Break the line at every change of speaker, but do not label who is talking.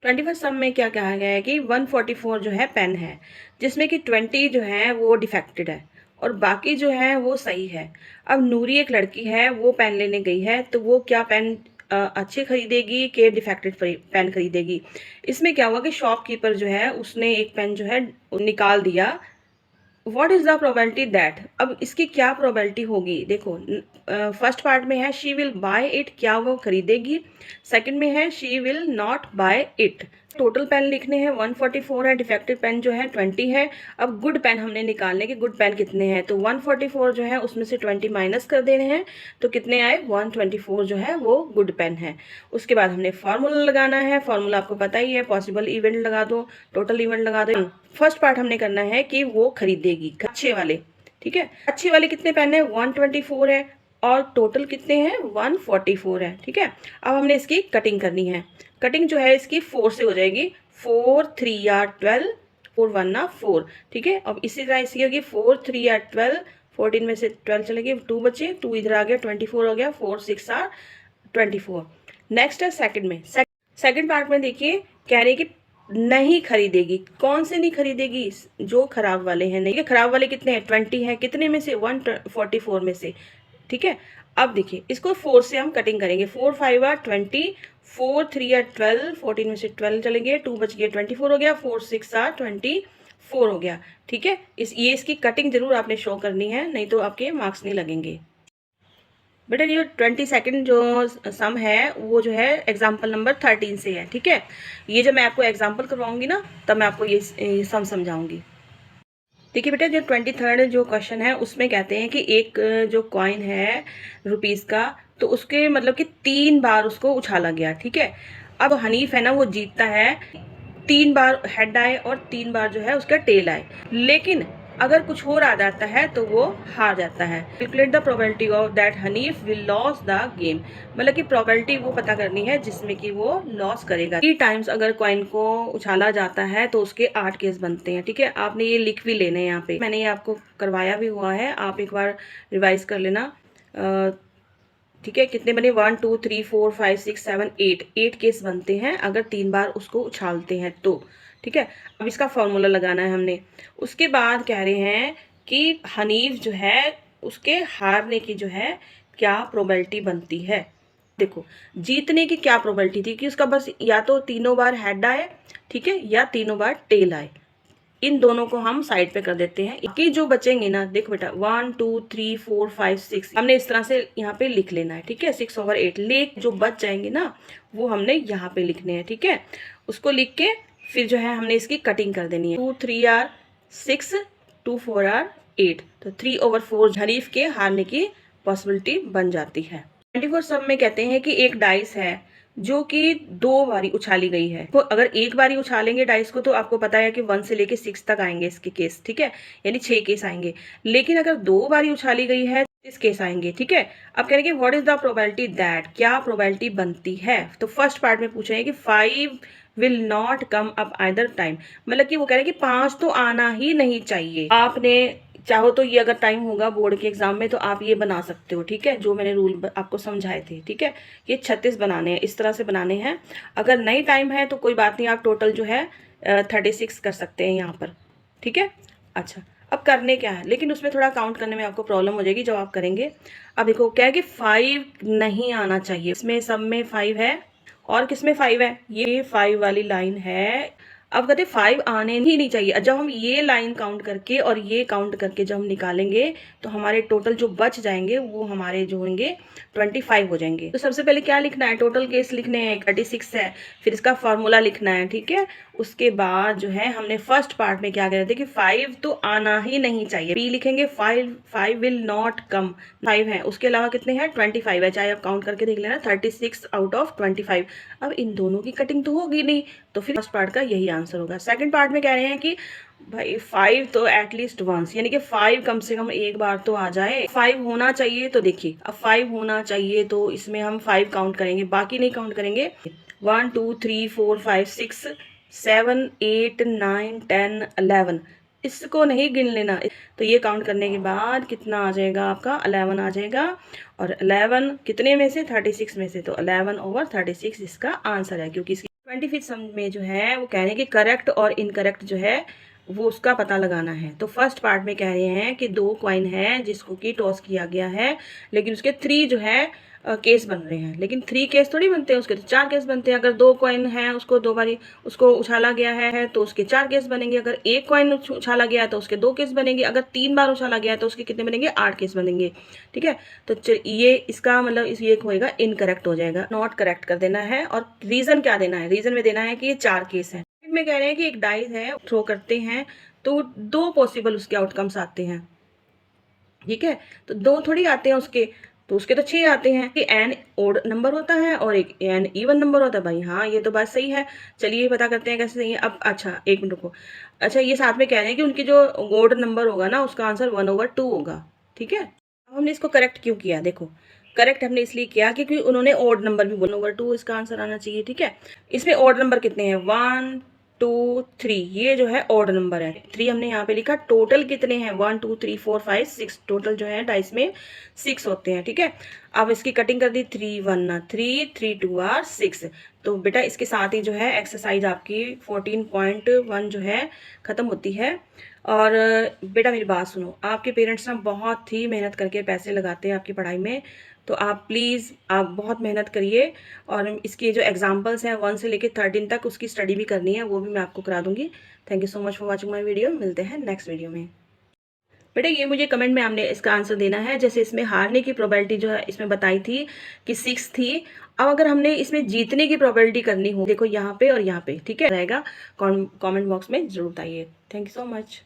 21 सम में क्या कहा गया है कि 144 जो है पेन है, जिसमें कि 20 जो है वो डिफेक्टेड है और बाकी जो है वो सही है। अब नूरी एक लड़की है, वो पेन लेने गई है, तो वो क्या पेन अच्छे खरीदेगी कि डिफेक्टेड पेन खरीदेगी? इसमें क्या हुआ कि शॉपकीपर जो है उसने एक पेन जो है निकाल दिया। What is the probability that, अब इसकी क्या प्रोबेबिलिटी होगी? देखो, फर्स्ट पार्ट में है शी विल बाय इट, क्या वो खरीदेगी। सेकंड में है she will not buy it. Total pen लिखने हैं 144 है, डिफेक्टिव पेन जो है 20 है। अब गुड पेन हमने निकालने के, गुड पेन कितने हैं, तो 144 जो है उसमें से 20 माइनस कर देने हैं, तो कितने आए? 124 जो है वो गुड पेन है। उसके बाद हमने फार्मूला लगाना है, फार्मूला आपको पता ही है, पॉसिबल इवेंट लगा दो, टोटल इवेंट लगा दो। फर्स्ट पार्ट हमने करना है कि वो खरीदेगी अच्छे वाले, ठीक है। अच्छे वाले कितने पेन है? 124 है और टोटल कितने हैं? 144 है, ठीक है। अब हमने इसकी कटिंग करनी है। कटिंग जो है इसकी 4 से हो जाएगी। 4 3 या 12, 4 1 ना 4, ठीक है। अब इसी तरह इसकी होगी 4 3 या 12, 14 में से 12 चलेगी, 2 बचे, 2 इधर आ गया, 24 हो गया, 4 6 आर 24। नेक्स्ट है सेकंड में। सेकंड पार्ट में देखिए, कह रही है कि नहीं खरीदेगी। कौन से नहीं खरीदेगी? जो खराब वाले हैं। नहीं, खराब वाले कितने हैं? 20 है। कितने में से? 144 में से, ठीक है। अब देखिए, इसको 4 से हम कटिंग करेंगे। 4 5 आर 20, 4 3 आर 12, 14 में से 12 चलेंगे, 2 बच गए, 24 हो गया, 4 6 आर 24 हो गया, ठीक है। ये इसकी कटिंग जरूर आपने शो करनी है, नहीं तो आपके मार्क्स नहीं लगेंगे। बेटा ये 22 जो सम है वो जो है एग्जाम्पल नंबर 13 से है, ठीक है। ये जब मैं आपको एग्जाम्पल करवाऊंगी ना, तब मैं आपको ये सम समझाऊंगी। देखिए बेटा, जो 23 जो क्वेश्चन है उसमें कहते हैं कि एक जो कॉइन है रुपीस का, तो उसके मतलब कि 3 बार उसको उछाला गया, ठीक है। अब हनीफ है ना, वो जीतता है। 3 बार हेड आए और 3 बार जो है उसका टेल आए, लेकिन अगर कुछ और आ जाता है तो वो हार जाता है। Calculate the probability of that Hanif will loss the game, मतलब कि प्रोबेबिलिटी वो पता करनी है जिसमें कि वो लॉस करेगा। 3 टाइम्स अगर कॉइन को उछाला जाता है तो उसके 8 केस बनते हैं, ठीक है। आपने ये लिख भी लेने हैं, यहाँ पे मैंने ये आपको करवाया भी हुआ है, आप एक बार रिवाइज कर लेना। ठीक है, कितने बने? 1 2 3 4 5 6 7 8, 8 केस बनते हैं अगर 3 बार उसको उछालते हैं तो, ठीक है। अब इसका फॉर्मूला लगाना है हमने। उसके बाद कह रहे हैं कि हनीफ जो है उसके हारने की जो है क्या प्रोबेबिलिटी बनती है। देखो, जीतने की क्या प्रोबेबिलिटी थी कि उसका बस या तो तीनों बार हेड आए, ठीक है, या तीनों बार टेल आए। इन दोनों को हम साइड पे कर देते हैं। कि जो बचेंगे ना, देखो बेटा, 1 2 3 4 5 6 हमने इस तरह से यहाँ पे लिख लेना है, ठीक है। 6/8 लेक जो बच जाएंगे ना, वो हमने यहाँ पे लिखने हैं, ठीक है। उसको लिख के फिर जो है हमने इसकी कटिंग कर देनी है। 2 3 आर 6, 2 4 आर 8, तो 3/4 हरीफ के हारने की पॉसिबिलिटी बन जाती है। 24 सब में कहते हैं कि एक डाइस है जो कि 2 बारी उछाली गई है। तो अगर एक बारी उछालेंगे डाइस को तो आपको पता है कि 1 से लेके 6 तक आएंगे इसके केस, ठीक है, यानी 6 केस आएंगे। लेकिन अगर 2 बारी उछाली गई है, 6 केस आएंगे, ठीक है। अब कह रहे हैं कि what is the probability that, क्या प्रोबेबिलिटी बनती है। तो फर्स्ट पार्ट में पूछ रहे हैं कि 5 will not come up either time, मतलब कि वो कह रहे हैं कि 5 तो आना ही नहीं चाहिए। आपने चाहो तो ये अगर टाइम होगा बोर्ड के एग्जाम में तो आप ये बना सकते हो, ठीक है, जो मैंने रूल आपको समझाए थे, ठीक है। ये 36 बनाने हैं, इस तरह से बनाने हैं। अगर नहीं टाइम है तो कोई बात नहीं, आप टोटल जो है 36 कर सकते हैं यहाँ पर, ठीक है। अच्छा, अब करने क्या है, लेकिन उसमें थोड़ा काउंट करने में आपको प्रॉब्लम हो जाएगी जब आप करेंगे। अब देखो क्या है कि 5 नहीं आना चाहिए, इसमें सब में 5 है और किसमें 5 है, ये 5 वाली लाइन है। अब कहते 5 आने ही नहीं चाहिए। जब हम ये लाइन काउंट करके और ये काउंट करके जब हम निकालेंगे तो हमारे टोटल जो बच जाएंगे वो हमारे जो होंगे 25 हो जाएंगे। तो सबसे पहले क्या लिखना है, टोटल केस लिखने हैं, 36 है, फिर इसका फॉर्मूला लिखना है, ठीक है। उसके बाद जो है हमने फर्स्ट पार्ट में क्या कह रहे थे कि 5 तो आना ही नहीं चाहिए, पी लिखेंगे 5 विल नॉट कम, 5 है, उसके अलावा कितने हैं 25 है, चाहे आप काउंट करके देख लेना, 36 आउट ऑफ 25। अब इन दोनों की कटिंग तो होगी नहीं, तो फिर फर्स्ट पार्ट का यही आंसर होगा। सेकंड पार्ट में कह रहे हैं कि भाई 5 तो एटलीस्ट वंस, यानी कि 5 कम से कम एक बार तो आ जाए, 5 होना चाहिए। तो देखिए अब 5 होना चाहिए तो इसमें हम 5 काउंट करेंगे, बाकी नहीं काउंट करेंगे। 1 2 3 4 5 6 7 8 9 10 11, इसको नहीं गिन लेना। तो ये काउंट करने के बाद कितना आ जाएगा आपका, 11 आ जाएगा। और 11 कितने में से, 36 में से, तो 11/36 इसका आंसर है, क्योंकि इसकी 25th सम में जो है वो कह रहे हैं कि करेक्ट और इनकरेक्ट जो है वो उसका पता लगाना है। तो फर्स्ट पार्ट में कह रहे हैं कि 2 कॉइन है जिसको कि टॉस किया गया है, लेकिन उसके 3 जो है केस बन रहे हैं, लेकिन 3 केस थोड़ी बनते हैं, उसके तो 4 केस बनते हैं। अगर 2 कॉइन है उसको 2 बारी उसको उछाला गया है तो उसके 4 केस बनेंगे। अगर 1 कॉइन उछाला गया है तो उसके 2 केस बनेंगे। अगर 3 बार उछाला गया है तो उसके कितने बनेंगे, 8 केस बनेंगे। ठीक है, तो ये इसका मतलब ये होएगा इनकरेक्ट हो जाएगा, नॉट करेक्ट कर देना है। और रीजन क्या देना है, रीजन में देना है कि ये 4 केस है। में कह रहे हैं कि एक डाइस है, थ्रो करते हैं तो 2 पॉसिबल उसके आउटकम्स आते हैं। ठीक है, तो 2 थोड़ी आते हैं उसके, तो उसके तो 6 आते हैं कि एन ओड नंबर होता है और एक एन इवन नंबर होता है। भाई हाँ, ये तो बात सही है। चलिए पता करते हैं कैसे सही है। अब अच्छा एक मिनट रुको। अच्छा, ये साथ में कह रहे हैं कि उनकी जो ओड नंबर होगा ना उसका आंसर 1/2 होगा। ठीक है, अब हमने इसको करेक्ट क्यों किया, देखो करेक्ट हमने इसलिए किया क्योंकि उन्होंने ओड नंबर भी 1/2 इसका आंसर आना चाहिए। ठीक है, इसमें ओड नंबर कितने हैं, 1 2 3, ये जो है ऑड नंबर है। 3 हमने यहाँ पे लिखा। टोटल कितने हैं, 1 2 3 4 5 6, टोटल जो है डाइस में 6 होते हैं। ठीक है, अब इसकी कटिंग कर दी, 3 1 ना 3 3 2 आर 6। तो बेटा इसके साथ ही जो है एक्सरसाइज आपकी 14.1 जो है खत्म होती है। और बेटा मेरी बात सुनो, आपके पेरेंट्स ना बहुत ही मेहनत करके पैसे लगाते हैं आपकी पढ़ाई में, तो आप प्लीज़ आप बहुत मेहनत करिए। और इसके जो एग्जाम्पल्स हैं 1 से लेकर 13 तक उसकी स्टडी भी करनी है, वो भी मैं आपको करा दूंगी। Thank you so much for watching my video. मिलते हैं नेक्स्ट वीडियो में। बेटा ये मुझे कमेंट में आपने इसका आंसर देना है। जैसे इसमें हारने की प्रोबेबिलिटी जो है इसमें बताई थी कि 6 थी। अब अगर हमने इसमें जीतने की प्रोबेबिलिटी करनी हो, देखो यहाँ पे और यहाँ पे, ठीक है रहेगा, कमेंट बॉक्स में जरूर बताइए। Thank you so much.